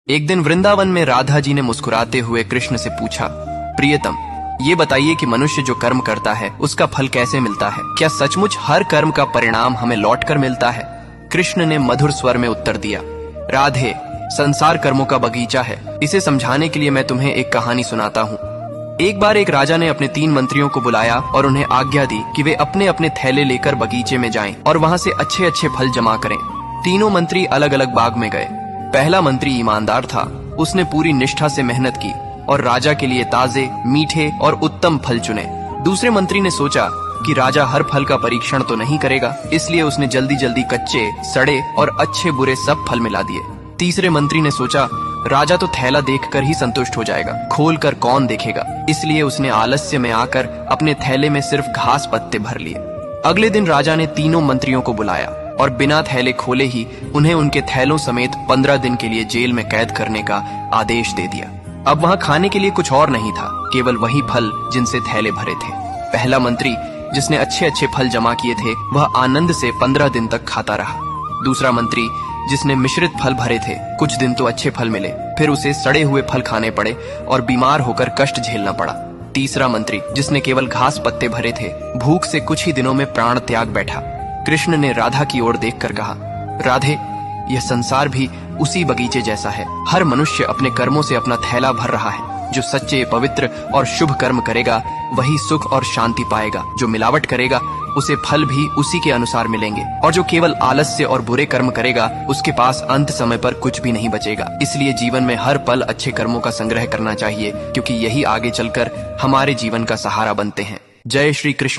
एक दिन वृंदावन में राधा जी ने मुस्कुराते हुए कृष्ण से पूछा, प्रियतम, ये बताइए कि मनुष्य जो कर्म करता है उसका फल कैसे मिलता है? क्या सचमुच हर कर्म का परिणाम हमें लौटकर मिलता है? कृष्ण ने मधुर स्वर में उत्तर दिया, राधे, संसार कर्मों का बगीचा है। इसे समझाने के लिए मैं तुम्हें एक कहानी सुनाता हूँ। एक बार एक राजा ने अपने 3 मंत्रियों को बुलाया और उन्हें आज्ञा दी कि वे अपने अपने थैले लेकर बगीचे में जाएं और वहां से अच्छे अच्छे फल जमा करें। तीनों मंत्री अलग अलग बाग में गए। पहला मंत्री ईमानदार था। उसने पूरी निष्ठा से मेहनत की और राजा के लिए ताजे, मीठे और उत्तम फल चुने। दूसरे मंत्री ने सोचा कि राजा हर फल का परीक्षण तो नहीं करेगा, इसलिए उसने जल्दी जल्दी कच्चे, सड़े और अच्छे बुरे सब फल मिला दिए। तीसरे मंत्री ने सोचा राजा तो थैला देखकर ही संतुष्ट हो जाएगा, खोलकर कौन देखेगा, इसलिए उसने आलस्य में आकर अपने थैले में सिर्फ घास पत्ते भर लिए। अगले दिन राजा ने तीनों मंत्रियों को बुलाया और बिना थैले खोले ही उन्हें उनके थैलों समेत 15 दिन के लिए जेल में कैद करने का आदेश दे दिया। अब वहां खाने के लिए कुछ और नहीं था, केवल वही फल जिनसे थैले भरे थे। पहला मंत्री, जिसने अच्छे अच्छे फल जमा किए थे, वह आनंद से 15 दिन तक खाता रहा। दूसरा मंत्री, जिसने मिश्रित फल भरे थे, कुछ दिन तो अच्छे फल मिले, फिर उसे सड़े हुए फल खाने पड़े और बीमार होकर कष्ट झेलना पड़ा। तीसरा मंत्री, जिसने केवल घास पत्ते भरे थे, भूख से कुछ ही दिनों में प्राण त्याग बैठा। कृष्ण ने राधा की ओर देखकर कहा, राधे, यह संसार भी उसी बगीचे जैसा है। हर मनुष्य अपने कर्मों से अपना थैला भर रहा है। जो सच्चे, पवित्र और शुभ कर्म करेगा वही सुख और शांति पाएगा। जो मिलावट करेगा उसे फल भी उसी के अनुसार मिलेंगे, और जो केवल आलस्य और बुरे कर्म करेगा उसके पास अंत समय पर कुछ भी नहीं बचेगा। इसलिए जीवन में हर पल अच्छे कर्मों का संग्रह करना चाहिए, क्योंकि यही आगे चलकर हमारे जीवन का सहारा बनते हैं। जय श्री कृष्ण।